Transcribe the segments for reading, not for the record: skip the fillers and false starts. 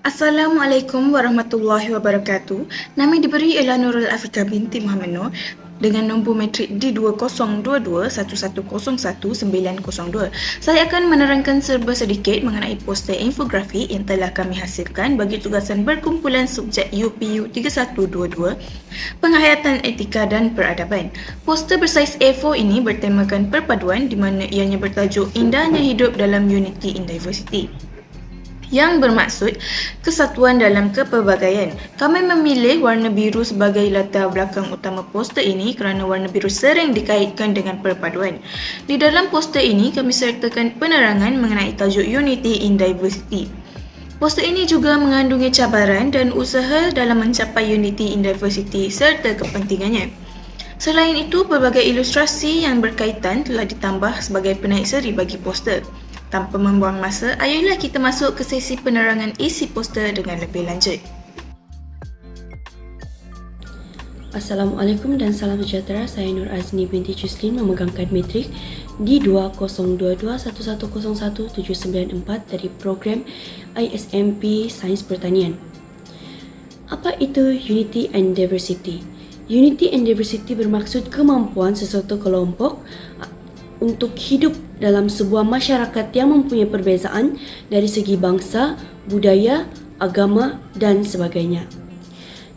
Assalamualaikum warahmatullahi wabarakatuh. Nama diberi ialah Nurul Afrika binti Muhammad Nur dengan nombor matrik D202211011902. Saya akan menerangkan serba sedikit mengenai poster infografik yang telah kami hasilkan bagi tugasan berkumpulan subjek UPU 3122, Penghayatan Etika dan Peradaban. Poster bersaiz A4 ini bertemakan perpaduan di mana ianya bertajuk Indahnya Hidup dalam Unity in Diversity, yang bermaksud kesatuan dalam kepelbagaian. Kami memilih warna biru sebagai latar belakang utama poster ini kerana warna biru sering dikaitkan dengan perpaduan. Di dalam poster ini kami sertakan penerangan mengenai tajuk Unity in Diversity. Poster ini juga mengandungi cabaran dan usaha dalam mencapai Unity in Diversity serta kepentingannya. Selain itu, pelbagai ilustrasi yang berkaitan telah ditambah sebagai penaik seri bagi poster. Tanpa membuang masa, ayolah kita masuk ke sesi penerangan isi poster dengan lebih lanjut. Assalamualaikum dan salam sejahtera. Saya Nur Azni binti Cuslin memegangkan matrik D202111017994 dari program ISMP Sains Pertanian. Apa itu Unity and Diversity? Unity and Diversity bermaksud kemampuan sesuatu kelompok untuk hidup dalam sebuah masyarakat yang mempunyai perbezaan dari segi bangsa, budaya, agama dan sebagainya.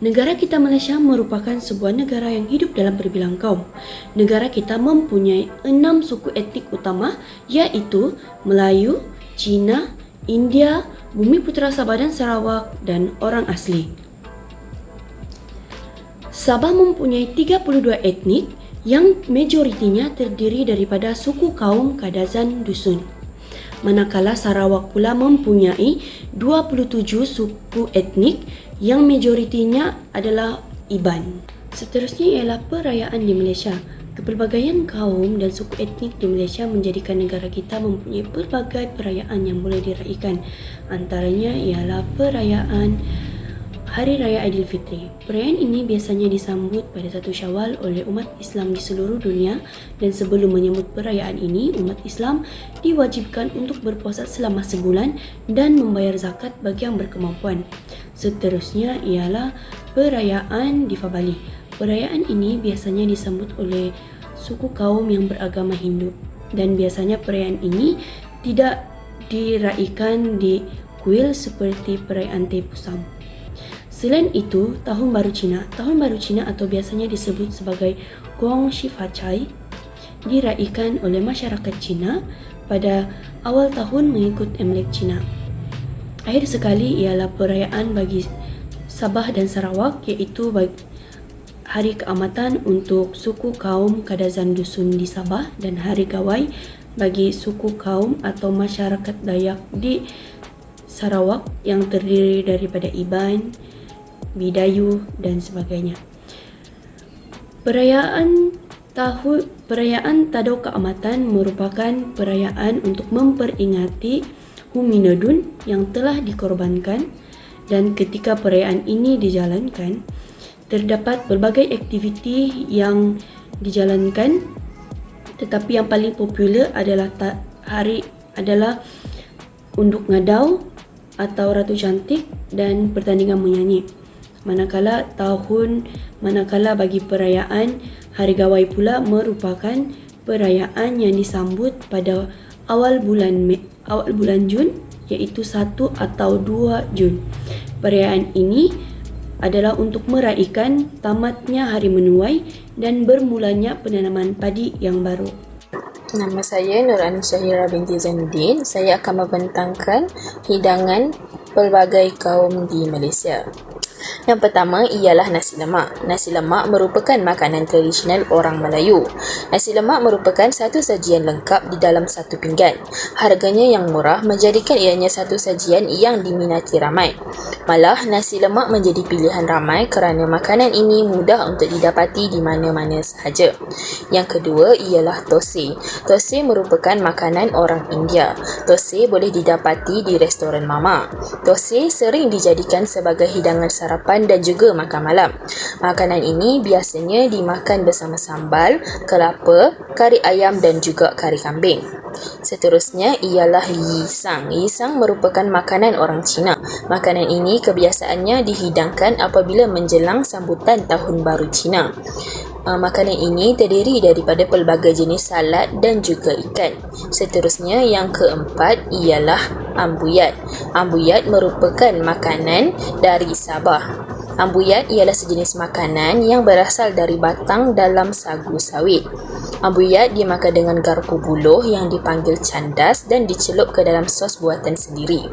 Negara kita Malaysia merupakan sebuah negara yang hidup dalam berbilang kaum. Negara kita mempunyai 6 suku etnik utama iaitu Melayu, Cina, India, Bumiputera Sabah dan Sarawak dan orang asli. Sabah mempunyai 32 etnik yang majoritinya terdiri daripada suku kaum Kadazan Dusun. Manakala Sarawak pula mempunyai 27 suku etnik yang majoritinya adalah Iban. Seterusnya ialah perayaan di Malaysia. Kepelbagaian kaum dan suku etnik di Malaysia menjadikan negara kita mempunyai pelbagai perayaan yang boleh diraikan. Antaranya ialah perayaan Hari Raya Aidilfitri. Perayaan ini biasanya disambut pada 1 Syawal oleh umat Islam di seluruh dunia dan sebelum menyambut perayaan ini, umat Islam diwajibkan untuk berpuasa selama sebulan dan membayar zakat bagi yang berkemampuan. Seterusnya ialah perayaan Difabali. Perayaan ini biasanya disambut oleh suku kaum yang beragama Hindu dan biasanya perayaan ini tidak diraikan di kuil seperti perayaan Teh Pusam. Selain itu, Tahun Baru Cina. Tahun Baru Cina atau biasanya disebut sebagai Gong Shifacai diraikan oleh masyarakat Cina pada awal tahun mengikut Imlek Cina. Akhir sekali ialah perayaan bagi Sabah dan Sarawak iaitu Hari Keamatan untuk suku kaum Kadazan Dusun di Sabah dan Hari Gawai bagi suku kaum atau masyarakat Dayak di Sarawak yang terdiri daripada Iban, Bidayu dan sebagainya. Perayaan Tadau Keamatan merupakan perayaan untuk memperingati Huminodun yang telah dikorbankan, dan ketika perayaan ini dijalankan, terdapat berbagai aktiviti yang dijalankan, tetapi yang paling popular adalah Unduk Ngadau atau Ratu Cantik dan pertandingan menyanyi. Manakala bagi perayaan Hari Gawai pula merupakan perayaan yang disambut pada awal bulan Jun iaitu 1 atau 2 Jun. Perayaan ini adalah untuk meraihkan tamatnya Hari Menuai dan bermulanya penanaman padi yang baru. Nama saya Nurani Syahira binti Zainuddin. Saya akan membentangkan hidangan pelbagai kaum di Malaysia. Yang pertama ialah nasi lemak. Nasi lemak merupakan makanan tradisional orang Melayu. Nasi lemak merupakan satu sajian lengkap di dalam satu pinggan. Harganya yang murah menjadikan ianya satu sajian yang diminati ramai. Malah, nasi lemak menjadi pilihan ramai kerana makanan ini mudah untuk didapati di mana-mana sahaja. Yang kedua ialah thosai. Thosai merupakan makanan orang India. Thosai boleh didapati di restoran Mama. Thosai sering dijadikan sebagai hidangan sarapan sarapan dan juga makan malam. Makanan ini biasanya dimakan bersama sambal, kelapa, kari ayam dan juga kari kambing. Seterusnya ialah yisang. Yisang merupakan makanan orang Cina. Makanan ini kebiasaannya dihidangkan apabila menjelang sambutan Tahun Baru Cina. Makanan ini terdiri daripada pelbagai jenis salad dan juga ikan. Seterusnya yang keempat ialah ambuyat. Ambuyat merupakan makanan dari Sabah. Ambuyat ialah sejenis makanan yang berasal dari batang dalam sagu sawit. Ambuyat dimakan dengan garpu buluh yang dipanggil candas dan dicelup ke dalam sos buatan sendiri.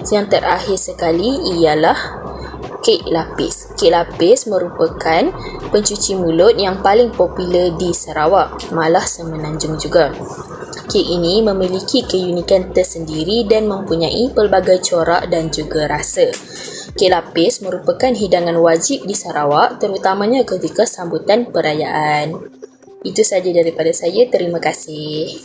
Yang terakhir sekali ialah kek lapis. Kek lapis merupakan pencuci mulut yang paling popular di Sarawak, malah Semenanjung juga. Kek ini memiliki keunikan tersendiri dan mempunyai pelbagai corak dan juga rasa. Kek lapis merupakan hidangan wajib di Sarawak, terutamanya ketika sambutan perayaan. Itu sahaja daripada saya. Terima kasih.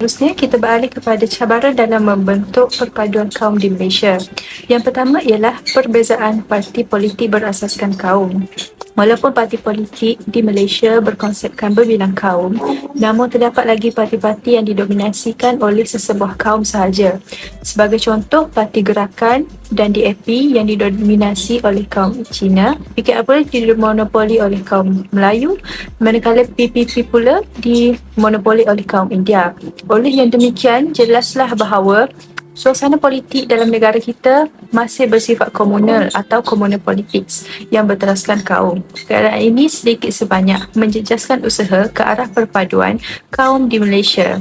Seterusnya, kita beralih kepada cabaran dalam membentuk perpaduan kaum di Malaysia. Yang pertama ialah perbezaan parti politik berasaskan kaum. Walaupun parti politik di Malaysia berkonsepkan berbilang kaum, namun terdapat lagi parti-parti yang didominasikan oleh sesebuah kaum sahaja. Sebagai contoh, Parti Gerakan dan DAP yang didominasi oleh kaum Cina, PKR dimonopoli oleh kaum Melayu, manakala PPP pula dimonopoli oleh kaum India. Oleh yang demikian, jelaslah bahawa suasana politik dalam negara kita masih bersifat komunal atau communal politics yang berteraskan kaum. Keadaan ini sedikit sebanyak menjejaskan usaha ke arah perpaduan kaum di Malaysia.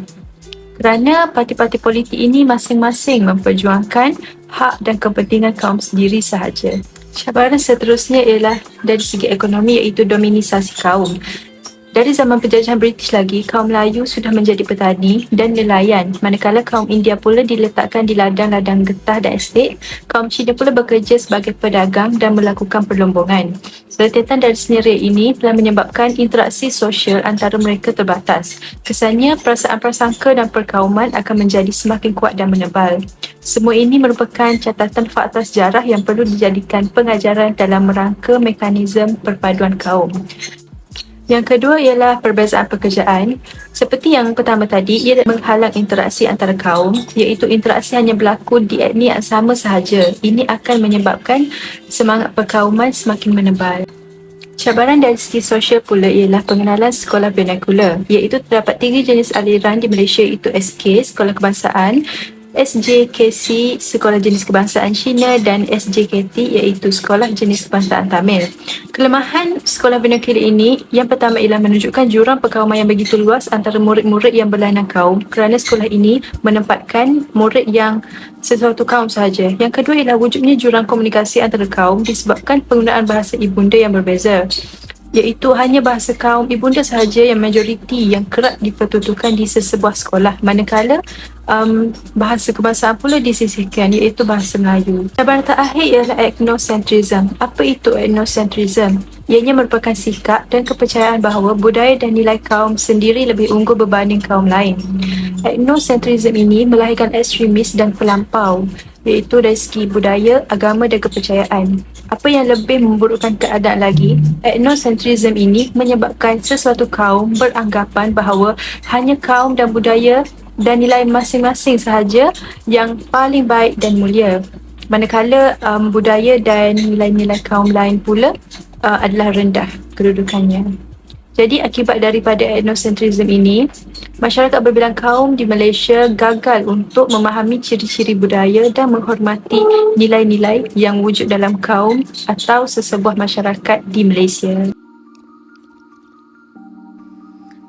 Kerana parti-parti politik ini masing-masing memperjuangkan hak dan kepentingan kaum sendiri sahaja. Cabaran seterusnya ialah dari segi ekonomi, iaitu dominisasi kaum. Dari zaman penjajahan British lagi, kaum Melayu sudah menjadi petani dan nelayan, manakala kaum India pula diletakkan di ladang-ladang getah dan estate. Kaum Cina pula bekerja sebagai pedagang dan melakukan perlombongan. Rentetan dari senerik ini telah menyebabkan interaksi sosial antara mereka terbatas. Kesannya, perasaan prasangka dan perkauman akan menjadi semakin kuat dan menebal. Semua ini merupakan catatan fakta sejarah yang perlu dijadikan pengajaran dalam rangka mekanisme perpaduan kaum. Yang kedua ialah perbezaan pekerjaan. Seperti yang pertama tadi, ia menghalang interaksi antara kaum, iaitu interaksi hanya berlaku di etnik yang sama sahaja. Ini akan menyebabkan semangat perkauman semakin menebal. Cabaran dari segi sosial pula ialah pengenalan sekolah vernakular, iaitu terdapat 3 jenis aliran di Malaysia, iaitu SK, Sekolah Kebangsaan, SJKC, Sekolah Jenis Kebangsaan Cina dan SJKT, iaitu Sekolah Jenis Kebangsaan Tamil. Kelemahan sekolah vernacular ini yang pertama ialah menunjukkan jurang perkauman yang begitu luas antara murid-murid yang berlainan kaum, kerana sekolah ini menempatkan murid yang sesuatu kaum sahaja. Yang kedua ialah wujudnya jurang komunikasi antara kaum disebabkan penggunaan bahasa ibunda yang berbeza, iaitu hanya bahasa kaum ibunda sahaja yang majoriti yang kerap dipertuturkan di sesebuah sekolah, manakala bahasa kebangsaan pula disisihkan, iaitu bahasa Melayu. Cabaran terakhir ialah ethnocentrism. Apa itu ethnocentrism? Ianya merupakan sikap dan kepercayaan bahawa budaya dan nilai kaum sendiri lebih unggul berbanding kaum lain. Ethnocentrism ini melahirkan ekstremis dan pelampau, iaitu dari segi budaya, agama dan kepercayaan. Apa yang lebih memburukkan keadaan lagi, ethnocentrism ini menyebabkan sesuatu kaum beranggapan bahawa hanya kaum dan budaya dan nilai masing-masing sahaja yang paling baik dan mulia, manakala budaya dan nilai-nilai kaum lain pula adalah rendah kedudukannya. Jadi akibat daripada ethnocentrism ini, masyarakat berbilang kaum di Malaysia gagal untuk memahami ciri-ciri budaya dan menghormati nilai-nilai yang wujud dalam kaum atau sesebuah masyarakat di Malaysia.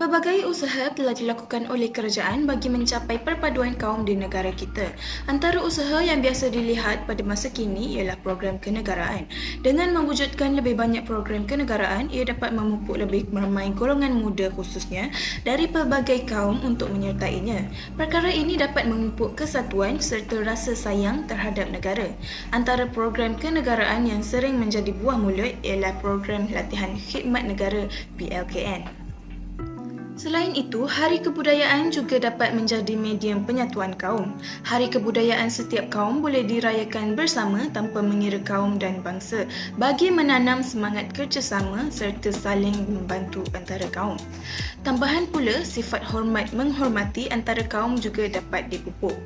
Pelbagai usaha telah dilakukan oleh kerajaan bagi mencapai perpaduan kaum di negara kita. Antara usaha yang biasa dilihat pada masa kini ialah program kenegaraan. Dengan mewujudkan lebih banyak program kenegaraan, ia dapat memupuk lebih ramai golongan muda khususnya dari pelbagai kaum untuk menyertainya. Perkara ini dapat memupuk kesatuan serta rasa sayang terhadap negara. Antara program kenegaraan yang sering menjadi buah mulut ialah program latihan khidmat negara PLKN. Selain itu, Hari Kebudayaan juga dapat menjadi medium penyatuan kaum. Hari kebudayaan setiap kaum boleh dirayakan bersama tanpa mengira kaum dan bangsa bagi menanam semangat kerjasama serta saling membantu antara kaum. Tambahan pula, sifat hormat menghormati antara kaum juga dapat dipupuk.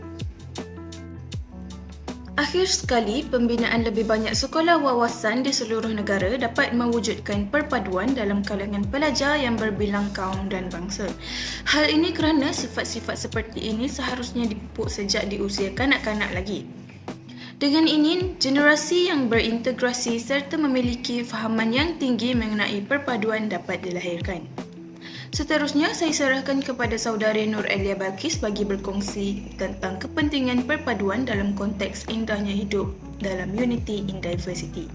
Akhir sekali, pembinaan lebih banyak sekolah wawasan di seluruh negara dapat mewujudkan perpaduan dalam kalangan pelajar yang berbilang kaum dan bangsa. Hal ini kerana sifat-sifat seperti ini seharusnya dipupuk sejak di usia kanak-kanak lagi. Dengan ini, generasi yang berintegrasi serta memiliki fahaman yang tinggi mengenai perpaduan dapat dilahirkan. Seterusnya, saya serahkan kepada saudari Nur Elia Balkis bagi berkongsi tentang kepentingan perpaduan dalam konteks indahnya hidup dalam Unity in Diversity.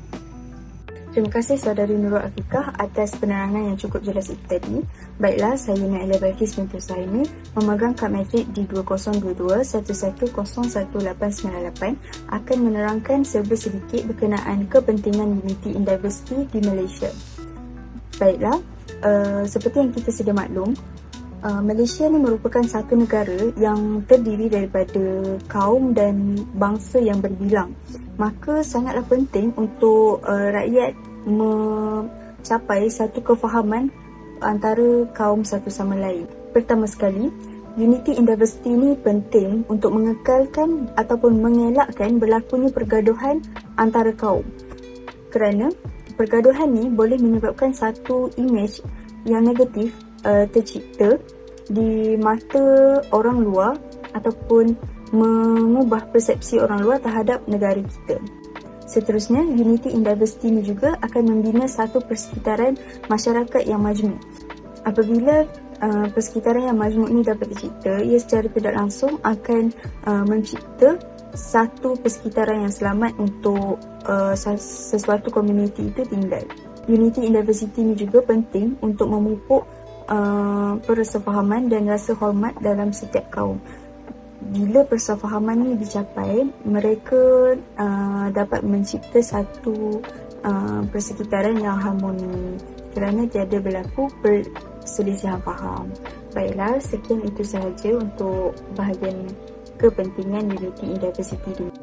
Terima kasih saudari Nurul Afiqah atas penerangan yang cukup jelas itu tadi. Baiklah, saya Nur Elia Balkis binti Usaini, memegang kad matrik di 2022-11011898 akan menerangkan serba sedikit berkenaan kepentingan Unity in Diversity di Malaysia. Baiklah, seperti yang kita sedia maklum, Malaysia ni merupakan satu negara yang terdiri daripada kaum dan bangsa yang berbilang. Maka sangatlah penting untuk rakyat mencapai satu kefahaman antara kaum satu sama lain. Pertama sekali, Unity in Diversity ni penting untuk mengekalkan ataupun mengelakkan berlakunya pergaduhan antara kaum. Kerana pergaduhan ni boleh menyebabkan satu imej yang negatif tercipta di mata orang luar ataupun mengubah persepsi orang luar terhadap negara kita. Seterusnya, Unity in Diversity ni juga akan membina satu persekitaran masyarakat yang majmuk. Apabila persekitaran yang majmuk ni dapat tercipta, ia secara tidak langsung akan mencipta satu persekitaran yang selamat untuk sesuatu komuniti itu tinggal. Unity in Diversity ini juga penting untuk memupuk persefahaman dan rasa hormat dalam setiap kaum. Bila persefahaman ini dicapai, mereka dapat mencipta satu persekitaran yang harmoni kerana tiada berlaku perselisihan faham. Baiklah, sekian itu sahaja untuk bahagian kepentingan Unity in Diversity ini.